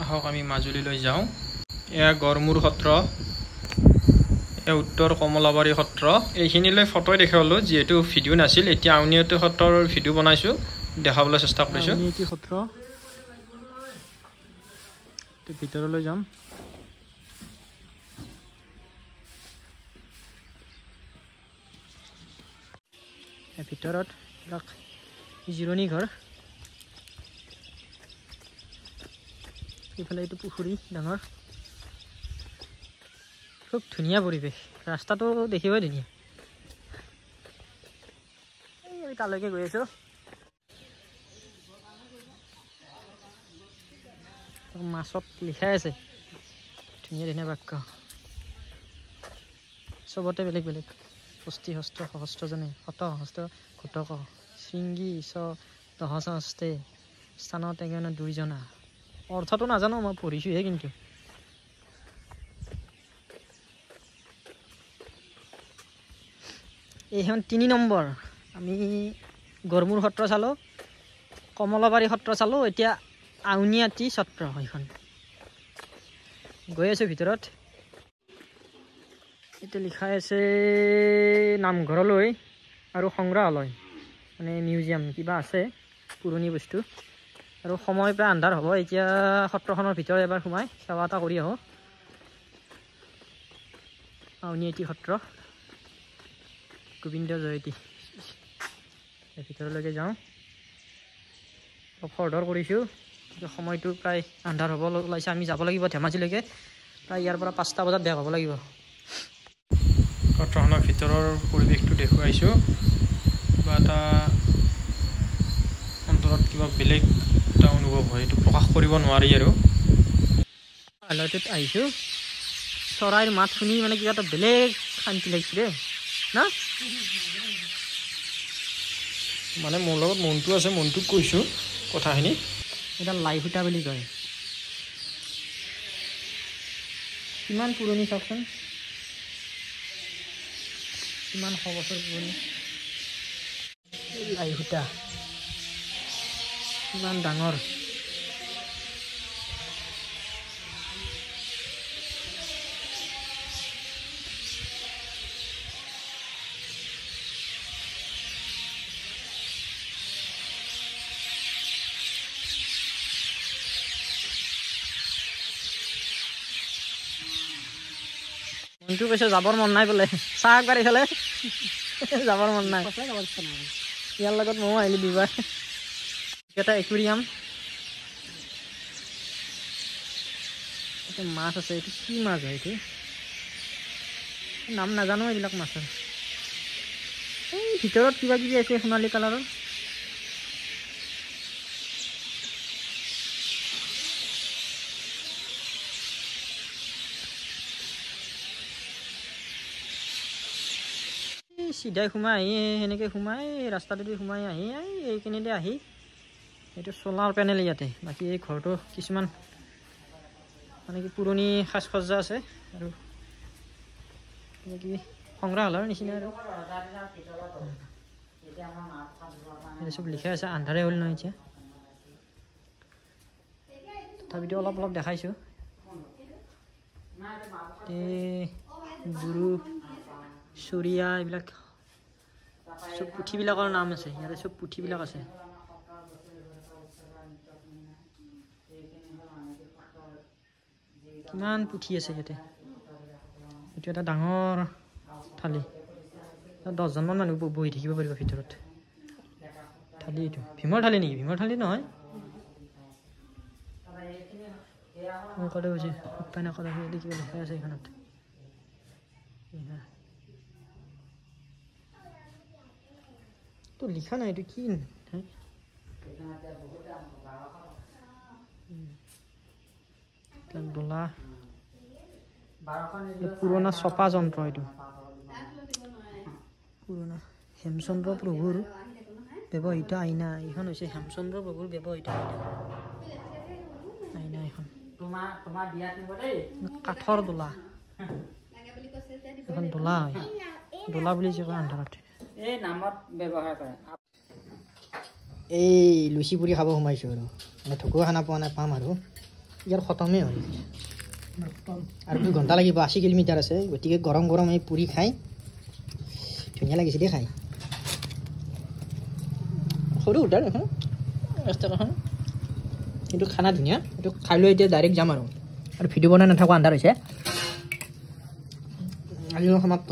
আহক আমি মাজুলীলৈ যাওঁ। এয়া গড়মূৰ সত্ৰ, এয়া উত্তৰ কমলাবাৰী সত্ৰ। এইখিনিলৈ ফটোই দেখালোঁ, যিহেতু ভিডিঅ' নাছিল। এতিয়া আউনীআটী সত্ৰৰ ভিডিঅ' বনাইছোঁ, দেখাবলৈ চেষ্টা কৰিছোঁ। আউনীআটী সত্ৰ ভিতৰলৈ যাম। ভিতৰত জিৰণি ঘৰ, এইফালে এইটো পুখুৰী ডাঙৰ, খুব ধুনীয়া পৰিৱেশ। ৰাস্তাটো দেখিবই ধুনীয়া। তালৈকে গৈ আছোঁ। মাছত লিখাই আছে ধুনীয়া ধুনীয়া বাক্য, চবতে বেলেগ বেলেগ। ষষ্ঠী হস্ত সহস্ৰজনে, শত সহস্ৰ ঘটক, শৃংগী চ দহস্তে, স্থানত এজনে দুইজনা। অৰ্থটো নাজানো, মই পঢ়িছোঁহে। কিন্তু এইখন ৩ নম্বৰ। আমি গড়মূৰ সত্ৰ চালোঁ, কমলাবাৰী সত্ৰ চালোঁ, এতিয়া আউনীআটী সত্ৰ এইখন। গৈ আছোঁ ভিতৰত। এতিয়া লিখাই আছে নামঘৰলৈ আৰু সংগ্ৰহালয়, মানে মিউজিয়াম কিবা আছে, পুৰণি বস্তু। আৰু সময় প্ৰায় আন্ধাৰ হ'ব। এতিয়া সত্ৰখনৰ ভিতৰত এবাৰ সোমাই সেৱা এটা কৰি আহোঁ। আউনীআটী সত্ৰ, গোবিন্দ জয়তী। ভিতৰলৈকে যাওঁ। খৰধৰ কৰিছোঁ, সময়টো প্ৰায় আন্ধাৰ হ'ব ওলাইছে। আমি যাব লাগিব ধেমাজিলৈকে, প্ৰায় ইয়াৰ পৰা 5টা বজাত বেক হ'ব লাগিব। সত্ৰখনৰ ভিতৰৰ পৰিৱেশটো দেখুৱাইছোঁ। কিবা এটা অন্তৰত কিবা বেলেগ এটা অনুভৱ হয়, এইটো প্ৰকাশ কৰিব নোৱাৰি। আৰু আলয়টোত আহিছোঁ, চৰাইৰ মাত শুনি মানে কিবা এটা বেলেগ শান্তি লাগিছে দেই না। মানে মোৰ লগত মনটো আছে, মনটোক কৈছোঁ কথাখিনি। এটা লাই সূতা বুলি কয়। কিমান পুৰণি চাওকচোন, কিমান শ বছৰ পুৰণি লাই সূতা, কিমান ডাঙৰ। মনটো কৈছে যাবৰ মন নাই বোলে, চাহ একবাৰ এইফালে যাবৰ মন নাই। ইয়াৰ লগত ময়ো আহিলোঁ দুবাৰ। এটা একুৰিয়াম, এটা মাছ আছে। এইটো কি মাছ হয়? এইটো নাম নাজানো এইবিলাক মাছৰ। এই ভিতৰত কিবা কিবি আছে সোণালী কালাৰৰ। চিধাই সোমাই আহি সেনেকৈ সোমাই ৰাস্তাটোদি সোমাই আহি এইখিনিতে আহি এইটো চ'লাৰ পেনেল ইয়াতে। বাকী এই ঘৰটো কিছুমান মানে কি পুৰণি সাজ সজ্জা আছে আৰু কিবা কিবি সংগ্ৰহালয়ৰ নিচিনা। আৰু চব লিখাই আছে। আন্ধাৰে হ'ল নহয় এতিয়া, তথাপিতো অলপ অলপ দেখাইছোঁ। গুৰু চৰিয়া এইবিলাক চব পুথিবিলাকৰ নাম আছে ইয়াতে, চব পুথিবিলাক আছে। কিমান পুথি আছে ইয়াতে। এইটো এটা ডাঙৰ থালি, 10জনমান মানুহ বহি থাকিব পাৰিব ভিতৰত। থালি এইটো ভীমৰ থালি নেকি? ভীমৰ থালি নহয়, ক'লে হৈছে উপায় নকৰা কিবা লিখা আছে এইখনত। তো লিখা নাই, এইটো কি? ডলা, পুৰণা চপা যন্ত্ৰ। এইটো পুৰণা হেমচন্দ্ৰ প্ৰভুৰ ব্যৱহৃত আইনা। এইখন হৈছে হেমচন্দ্ৰ প্ৰভুৰ ব্যৱহৃত আইনা। এইখন কাঠৰ ডলা, এখন ডলা হয়। ডলা বুলি যে কয় আন্ধাৰত, এই নামত ব্যৱহাৰ কৰে। এই লুচি পুৰি খাব সোমাইছোঁ আৰু মানে ঢকুৱা খানা পোৱা নাই, পাম আৰু ইয়াৰ খতমেই হ'ল আৰু 2 ঘণ্টা লাগিব 80 কিলোমিটাৰ আছে গতিকে গৰম গৰম এই পুৰি খাই ধুনীয়া লাগিছে দেই খাই সৰু হোটেল এখন ৰেষ্টুৰেণ্টখন কিন্তু খানা ধুনীয়া এইটো খাই লৈ এতিয়া ডাইৰেক্ট যাম আৰু ভিডিঅ' বনাই নাথাকোঁ আন্ধাৰ হৈছে আজি সমাপ্ত